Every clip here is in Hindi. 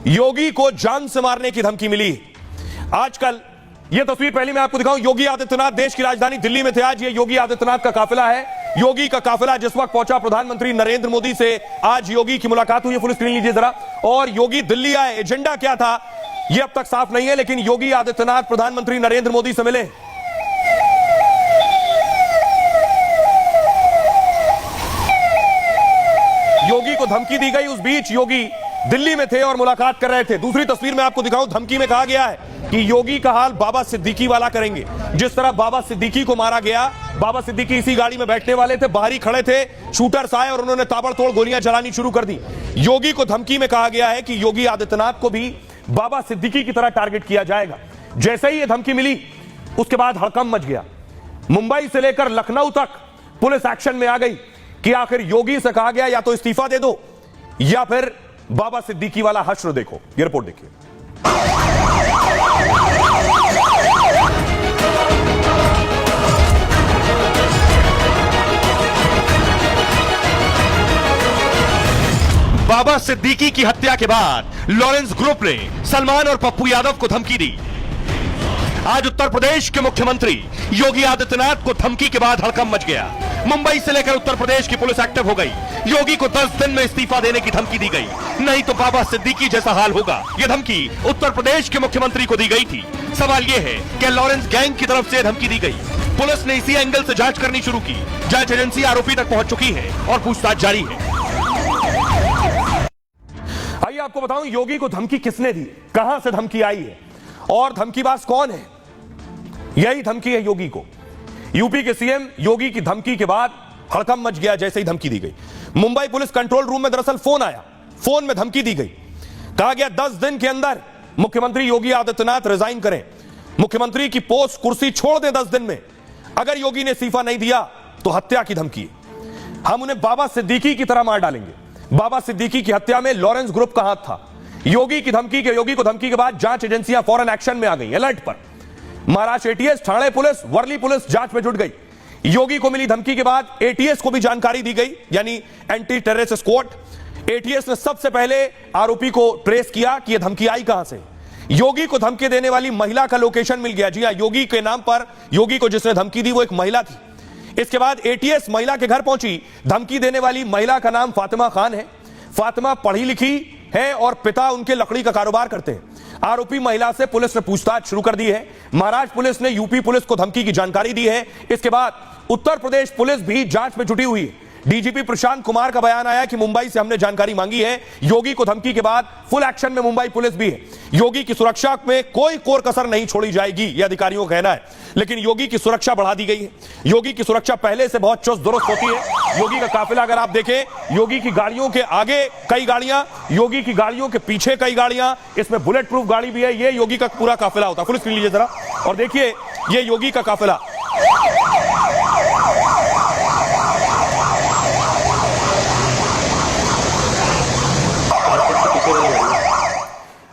योगी को जान से मारने की धमकी मिली। आजकल यह तस्वीर पहले मैं आपको दिखाऊं, योगी आदित्यनाथ देश की राजधानी दिल्ली में थे। आज ये योगी आदित्यनाथ का काफिला है। योगी का काफिला जिस वक्त पहुंचा, प्रधानमंत्री नरेंद्र मोदी से आज योगी की मुलाकात हुई। फुल स्क्रीन लीजिए जरा। और योगी दिल्ली आए, एजेंडा क्या था यह अब तक साफ नहीं है, लेकिन योगी आदित्यनाथ प्रधानमंत्री नरेंद्र मोदी से मिले। योगी को धमकी दी गई, उस बीच योगी दिल्ली में थे और मुलाकात कर रहे थे। दूसरी तस्वीर में आपको दिखाऊं, धमकी में कहा गया है कि योगी का हाल बाबा सिद्दीकी वाला करेंगे। जिस तरह बाबा सिद्दीकी को मारा गया, बाबा सिद्दीकी इसी गाड़ी में बैठने वाले थे, बाहर ही खड़े थे, शूटर्स आए और उन्होंने ताबड़तोड़ गोलियां चलानी शुरू कर दी। योगी को धमकी में कहा गया है कि योगी आदित्यनाथ को भी बाबा सिद्दीकी की तरह टारगेट किया जाएगा। जैसे ही यह धमकी मिली, उसके बाद हड़कंप मच गया। मुंबई से लेकर लखनऊ तक पुलिस एक्शन में आ गई कि आखिर योगी से कहा गया या तो इस्तीफा दे दो या फिर बाबा सिद्दीकी वाला हश्र देखो। ये रिपोर्ट देखिए। बाबा सिद्दीकी की हत्या के बाद लॉरेंस ग्रुप ने सलमान और पप्पू यादव को धमकी दी। आज उत्तर प्रदेश के मुख्यमंत्री योगी आदित्यनाथ को धमकी के बाद हड़कंप मच गया। मुंबई से लेकर उत्तर प्रदेश की पुलिस एक्टिव हो गई। योगी को 10 दिन में इस्तीफा देने की धमकी दी गई, नहीं तो बाबा सिद्दीकी जैसा हाल होगा। यह धमकी उत्तर प्रदेश के मुख्यमंत्री को दी गई थी। सवाल यह है कि लॉरेंस गैंग की तरफ से धमकी दी गई। पुलिस ने इसी एंगल से जांच करनी शुरू की। जांच एजेंसी आरोपी तक पहुंच चुकी है और पूछताछ जारी है। आइए आपको बताऊं, योगी को धमकी किसने दी, कहां से धमकी आई है और धमकीबाज कौन है। यही धमकी है योगी को। यूपी के सीएम योगी की धमकी के बाद हड़कंप मच गया जैसे ही धमकी दी गई। मुंबई पुलिस कंट्रोल रूम में दरअसल फोन आया, फोन में धमकी दी गई। कहा गया 10 दिन के अंदर मुख्यमंत्री योगी आदित्यनाथ रिजाइन करें, मुख्यमंत्री की पोस्ट कुर्सी छोड़ दें 10 दिन में। अगर योगी ने इस्तीफा नहीं दिया तो हत्या की धमकी, हम उन्हें बाबा सिद्दीकी की तरह मार डालेंगे। बाबा सिद्दीकी की हत्या में लॉरेंस ग्रुप का हाथ था। योगी को धमकी के बाद जांच एजेंसियां फौरन एक्शन में आ गई, अलर्ट पर। Maharashtra ATS, Thane police, Worli police जांच में जुट गई। योगी को मिली धमकी के बाद एटीएस को भी जानकारी दी गई, यानी एंटी टेररिस्ट स्क्वाड। एटीएस ने सबसे पहले आरोपी को ट्रेस किया कि यह धमकी आई कहां से। योगी को धमकी देने वाली महिला का लोकेशन मिल गया। जी हां, योगी के नाम पर योगी को जिसने धमकी दी वो एक महिला थी। इसके बाद एटीएस महिला के घर पहुंची। धमकी देने वाली महिला का नाम फातिमा खान है। फातिमा पढ़ी लिखी है और पिता उनके लकड़ी का कारोबार करते हैं। आरोपी महिला से पुलिस ने पूछताछ शुरू कर दी है। महाराष्ट्र पुलिस ने यूपी पुलिस को धमकी की जानकारी दी है। इसके बाद उत्तर प्रदेश पुलिस भी जांच में जुटी हुई है। डीजीपी प्रशांत कुमार का बयान आया कि मुंबई से हमने जानकारी मांगी है। योगी को धमकी के बाद फुल एक्शन में मुंबई पुलिस भी है। योगी की सुरक्षा में कोई कोर कसर नहीं छोड़ी जाएगी, यह अधिकारियों का कहना है। लेकिन योगी की सुरक्षा बढ़ा दी गई है। योगी की सुरक्षा पहले से बहुत चुस्त दुरुस्त होती है। योगी का काफिला अगर आप देखें, योगी की गाड़ियों के आगे कई गाड़ियां, योगी की गाड़ियों के पीछे कई गाड़ियां, इसमें बुलेट प्रूफ गाड़ी भी है। ये योगी का पूरा काफिला होता है। फुल स्क्रीन लीजिए जरा और देखिए, ये योगी का काफिला।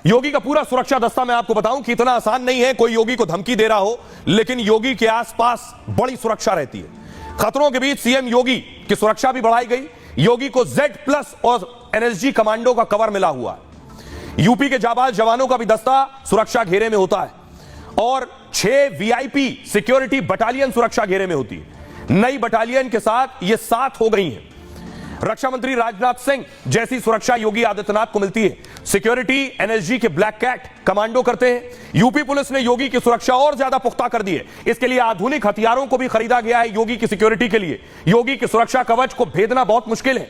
योगी का पूरा सुरक्षा दस्ता मैं आपको बताऊं कि इतना आसान नहीं है कोई योगी को धमकी दे रहा हो, लेकिन योगी के आसपास बड़ी सुरक्षा रहती है। खतरों के बीच सीएम योगी की सुरक्षा भी बढ़ाई गई। योगी को Z+ और एनएसजी कमांडो का कवर मिला हुआ है। यूपी के जाबाज जवानों का भी दस्ता सुरक्षा घेरे में होता है और 6 VIP सिक्योरिटी बटालियन सुरक्षा घेरे में होती है। नई बटालियन के साथ ये 7 हो गई हैं। रक्षा मंत्री राजनाथ सिंह जैसी सुरक्षा योगी आदित्यनाथ को मिलती है। सिक्योरिटी एनएसजी के ब्लैक कैट कमांडो करते हैं। यूपी पुलिस ने योगी की सुरक्षा और ज्यादा पुख्ता कर दी है। इसके लिए आधुनिक हथियारों को भी खरीदा गया है योगी की सिक्योरिटी के लिए। योगी की सुरक्षा कवच को भेदना बहुत मुश्किल है।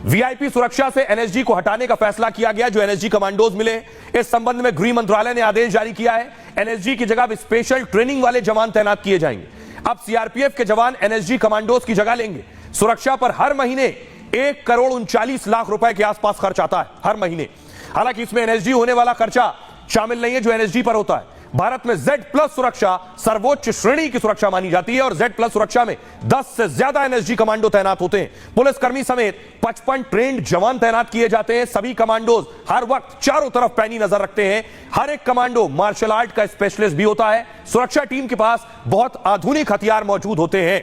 वीआईपी सुरक्षा से एनएसजी को हटाने का फैसला किया गया, जो एनएसजी कमांडोज मिले। इस संबंध में गृह मंत्रालय ने आदेश जारी किया है। एनएसजी की जगह स्पेशल ट्रेनिंग वाले जवान तैनात किए जाएंगे। अब सीआरपीएफ के जवान एनएसजी कमांडोज की जगह लेंगे। सुरक्षा पर हर महीने 1,39,00,000 रुपए के आसपास खर्च आता है हर महीने। हालांकि इसमें एनएसजी होने वाला खर्चा शामिल नहीं है जो एनएसजी पर होता है। भारत में Z+ सुरक्षा सर्वोच्च श्रेणी की सुरक्षा मानी जाती है और Z+ सुरक्षा में 10 से ज्यादा एनएसजी कमांडो तैनात होते हैं। पुलिसकर्मी समेत 55 ट्रेंड जवान तैनात किए जाते हैं। सभी कमांडोज हर वक्त चारों तरफ पैनी नजर रखते हैं। हर एक कमांडो मार्शल आर्ट का स्पेशलिस्ट भी होता है। सुरक्षा टीम के पास बहुत आधुनिक हथियार मौजूद होते हैं।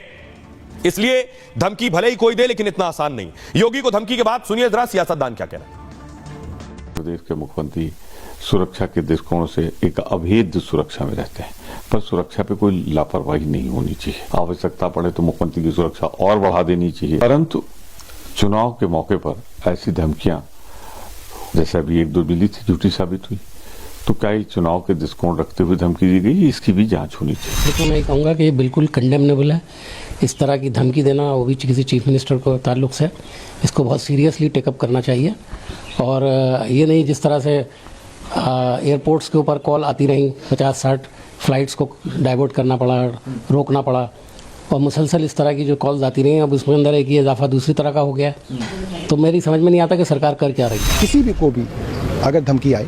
इसलिए धमकी भले ही कोई दे, लेकिन इतना आसान नहीं। योगी को धमकी के बाद सुनिए जरा सियासतदान क्या कहना है। प्रदेश के मुख्यमंत्री सुरक्षा के दृष्टिकोण से एक अभेद्य सुरक्षा में रहते हैं, पर सुरक्षा पे कोई लापरवाही नहीं होनी चाहिए। आवश्यकता पड़े तो मुख्यमंत्री की सुरक्षा और बढ़ा देनी चाहिए, परंतु चुनाव के मौके पर ऐसी धमकियां, जैसे अभी एक दो मिली थी, झूठी साबित हुई, तो क्या ये चुनाव के दृष्टिकोण रखते हुए धमकी दी गई, इसकी भी जांच होनी चाहिए। तो मैं कहूँगा कि ये बिल्कुल कंडेमनेबल है। इस तरह की धमकी देना, वो भी किसी चीफ मिनिस्टर को ताल्लुक से, इसको बहुत सीरियसली टेकअप करना चाहिए। और ये नहीं जिस तरह से एयरपोर्ट्स के ऊपर कॉल आती रही, 50-60 फ्लाइट्स को डाइवर्ट करना पड़ा, रोकना पड़ा, और मुसलसल इस तरह की जो कॉल्स आती रही, अब उसमें अंदर एक ये इजाफा दूसरी तरह का हो गया है। तो मेरी समझ में नहीं आता कि सरकार कर क्या रही है। किसी भी को भी अगर धमकी आए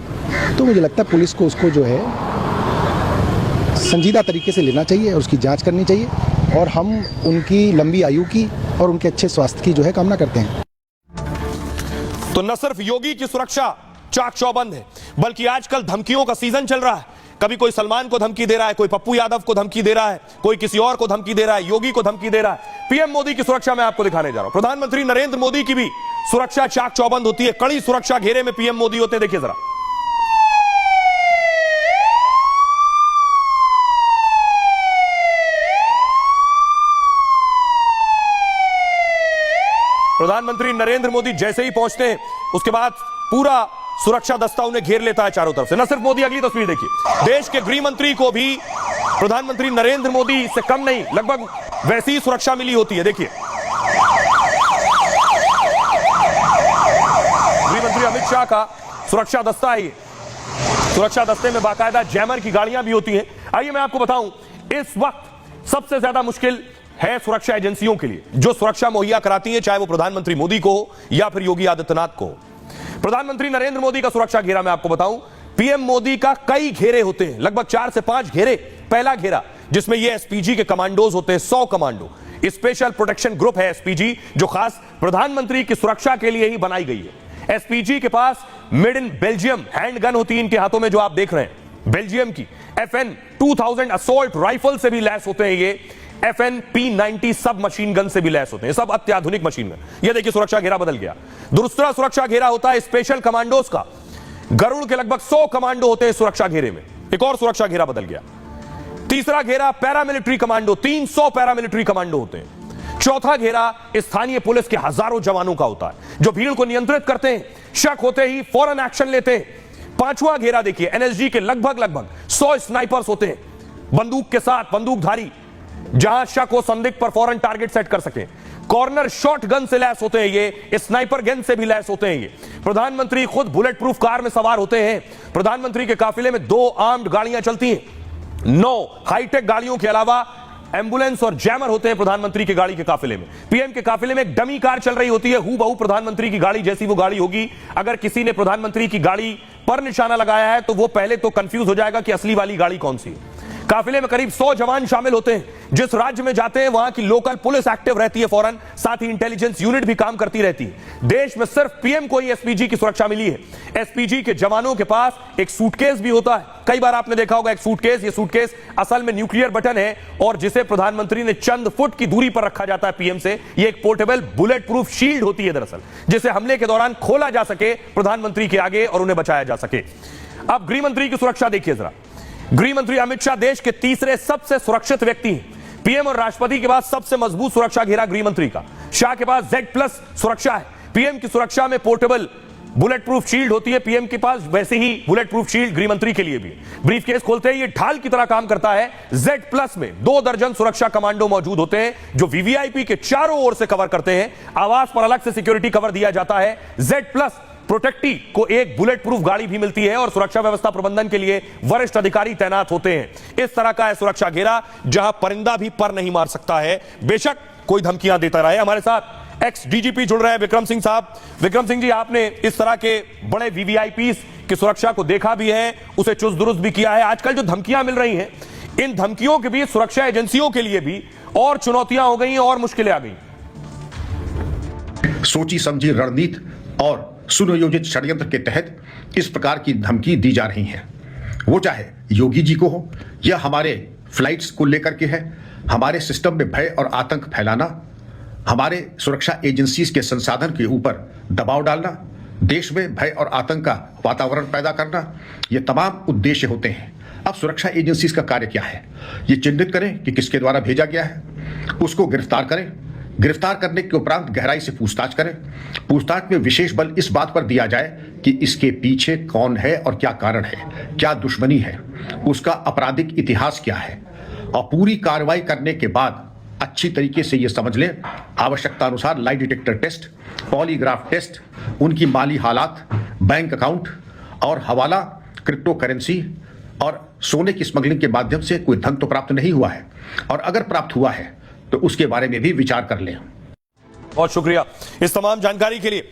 तो मुझे लगता है पुलिस को उसको जो है संजीदा तरीके से लेना चाहिए और उसकी जांच करनी चाहिए, और हम उनकी लंबी आयु की और उनके अच्छे स्वास्थ्य की जो है कामना करते हैं। तो न सिर्फ योगी की सुरक्षा चाक चौबंद है, बल्कि आजकल धमकियों का सीजन चल रहा है। कभी कोई सलमान को धमकी दे रहा है, कोई पप्पू यादव को धमकी दे रहा है, कोई किसी और को धमकी दे रहा है, योगी को धमकी दे रहा है। पीएम मोदी की सुरक्षा मैं आपको दिखाने जा रहा हूं। प्रधानमंत्री नरेंद्र मोदी की भी सुरक्षा चाक चौबंद होती है। कड़ी सुरक्षा घेरे में पीएम मोदी होते हैं। देखिए जरा, प्रधानमंत्री नरेंद्र मोदी जैसे ही पहुंचते हैं, उसके बाद पूरा सुरक्षा दस्ता उन्हें घेर लेता है चारों तरफ से। न सिर्फ मोदी, अगली तस्वीर देखिए, देश के गृह मंत्री को भी प्रधानमंत्री नरेंद्र मोदी से कम नहीं, लगभग वैसी ही सुरक्षा मिली होती है। देखिए, गृह मंत्री अमित शाह का सुरक्षा दस्ता है ये। सुरक्षा दस्ते में बाकायदा जैमर की गाड़ियां भी होती हैं। आइए मैं आपको बताऊं, इस वक्त सबसे ज्यादा मुश्किल है सुरक्षा एजेंसियों के लिए, जो सुरक्षा मुहैया कराती है, चाहे वो प्रधानमंत्री मोदी को हो या फिर योगी आदित्यनाथ को हो। प्रधानमंत्री नरेंद्र मोदी का सुरक्षा घेरा मैं आपको बताऊं, पीएम मोदी का कई घेरे होते हैं, लगभग 4 से 5 घेरे। पहला घेरा जिसमें ये एसपीजी के कमांडोज होते हैं, 100 कमांडो, स्पेशल प्रोटेक्शन ग्रुप है एसपीजी, जो खास प्रधानमंत्री की सुरक्षा के लिए ही बनाई गई है। एसपीजी के पास मेड इन बेल्जियम हैंडगन होती है इनके हाथों में, जो आप देख रहे हैं, बेल्जियम की FN 2000 असॉल्ट राइफल से भी लैस होते हैं ये, FN P90 सब मशीन गन से भी लैस होते हैं, सब अत्याधुनिक मशीन गन। ये देखिए सुरक्षा घेरा बदल गया। दूसरा सुरक्षा घेरा होता है स्पेशल कमांडोज का, गरुड़ के लगभग 100 कमांडो होते हैं सुरक्षा घेरे में। एक और सुरक्षा घेरा बदल गया। तीसरा घेरा पैरामिलिट्री कमांडो, 300 पैरामिलिट्री कमांडो होते हैं। चौथा घेरा स्थानीय पुलिस के हजारों जवानों का होता है, जो भीड़ को नियंत्रित करते हैं, शक होते ही फौरन एक्शन लेते हैं। पांचवा घेरा देखिए, NSG के लगभग 100 स्नाइपर्स होते हैं, बंदूक के साथ, बंदूकधारी, जहां शक हो संदिग्ध पर फौरन टारगेट सेट कर सके। कॉर्नर शॉट गन से लैस होते हैं ये, स्नाइपर गन से भी लैस होते हैं ये। प्रधानमंत्री खुद बुलेट प्रूफ कार में सवार होते हैं। प्रधानमंत्री के काफिले में 2 आर्म्ड गाड़ियां चलती हैं। 9 हाईटेक गाड़ियों के अलावा एम्बुलेंस और जैमर होते हैं प्रधानमंत्री की गाड़ी के काफिले में। पीएम के काफिले में एक डमी कार चल रही होती है, हूबहू प्रधानमंत्री की गाड़ी जैसी वो गाड़ी होगी। अगर किसी ने प्रधानमंत्री की गाड़ी पर निशाना लगाया है तो वो पहले तो कंफ्यूज हो जाएगा कि असली वाली गाड़ी कौन सी है। काफिले में करीब 100 जवान शामिल होते हैं। जिस राज्य में जाते हैं वहां की लोकल पुलिस एक्टिव रहती है फौरन, साथ ही इंटेलिजेंस यूनिट भी काम करती रहती है। देश में सिर्फ पीएम को ही एसपीजी की सुरक्षा मिली है। एसपीजी के जवानों के पास एक सूटकेस भी होता है। कई बार आपने देखा होगा एक सूटकेस, ये सूटकेस असल में न्यूक्लियर बटन है और जिसे प्रधानमंत्री ने चंद फुट की दूरी पर रखा जाता है पीएम से। ये एक पोर्टेबल बुलेट प्रूफ शील्ड होती है दरअसल, जिसे हमले के दौरान खोला जा सके प्रधानमंत्री के आगे और उन्हें बचाया जा सके। अब गृह मंत्री की सुरक्षा देखिए जरा। गृह मंत्री अमित शाह देश के तीसरे सबसे सुरक्षित व्यक्ति हैं। पीएम और राष्ट्रपति के बाद सबसे मजबूत सुरक्षा घेरा गृह मंत्री का। शाह के पास Z+ सुरक्षा है। पीएम की सुरक्षा में पोर्टेबल बुलेट प्रूफ शील्ड होती है, पीएम के पास वैसे ही बुलेट प्रूफ शील्ड गृह मंत्री के लिए भी। ब्रीफकेस खोलते ही ये ढाल की तरह काम करता है। Z+ में 2 दर्जन सुरक्षा कमांडो मौजूद होते हैं, जो वीवीआईपी के चारों ओर से कवर करते हैं। आवास पर अलग से सिक्योरिटी कवर दिया जाता है। Z+ प्रोटेक्टी को एक बुलेट प्रूफ गाड़ी भी मिलती है और सुरक्षा व्यवस्था प्रबंधन के लिए वरिष्ठ अधिकारी तैनात होते हैं। इस तरह का है सुरक्षा घेरा, जहां परिंदा भी पर नहीं मार सकता है, बेशक कोई धमकियां देता रहे। हमारे साथ एक्स डीजीपी जुड़ रहे हैं विक्रम सिंह साहब। विक्रम सिंह जी, आपने इस तरह के बड़े वीवीआईपी की सुरक्षा को देखा भी है, उसे चुस्त दुरुस्त भी किया है। आजकल जो धमकियां मिल रही हैं, इन धमकियों के बीच सुरक्षा एजेंसियों के लिए भी और चुनौतियां हो गई और मुश्किलें आ गई। सोची समझी रणनीति और सुनियोजित षड्यंत्र के तहत इस प्रकार की धमकी दी जा रही है। वो चाहे योगी जी को हो या हमारे फ्लाइट्स को लेकर के है, हमारे सिस्टम में भय और आतंक फैलाना, हमारे सुरक्षा एजेंसीज के संसाधन के ऊपर दबाव डालना, देश में भय और आतंक का वातावरण पैदा करना, ये तमाम उद्देश्य होते हैं। अब सुरक्षा एजेंसीज का कार्य क्या है? ये चिन्हित करें कि किसके द्वारा भेजा गया है, उसको गिरफ्तार करें, गिरफ्तार करने के उपरांत गहराई से पूछताछ करें। पूछताछ में विशेष बल इस बात पर दिया जाए कि इसके पीछे कौन है और क्या कारण है, क्या दुश्मनी है, उसका आपराधिक इतिहास क्या है, और पूरी कार्रवाई करने के बाद अच्छी तरीके से ये समझ लें, आवश्यकता अनुसार lie detector test, polygraph test, उनकी माली हालात, बैंक अकाउंट और हवाला, क्रिप्टो करेंसी और सोने की स्मगलिंग के माध्यम से कोई धन तो प्राप्त नहीं हुआ है, और अगर प्राप्त हुआ है तो उसके बारे में भी विचार कर लें। बहुत शुक्रिया इस तमाम जानकारी के लिए।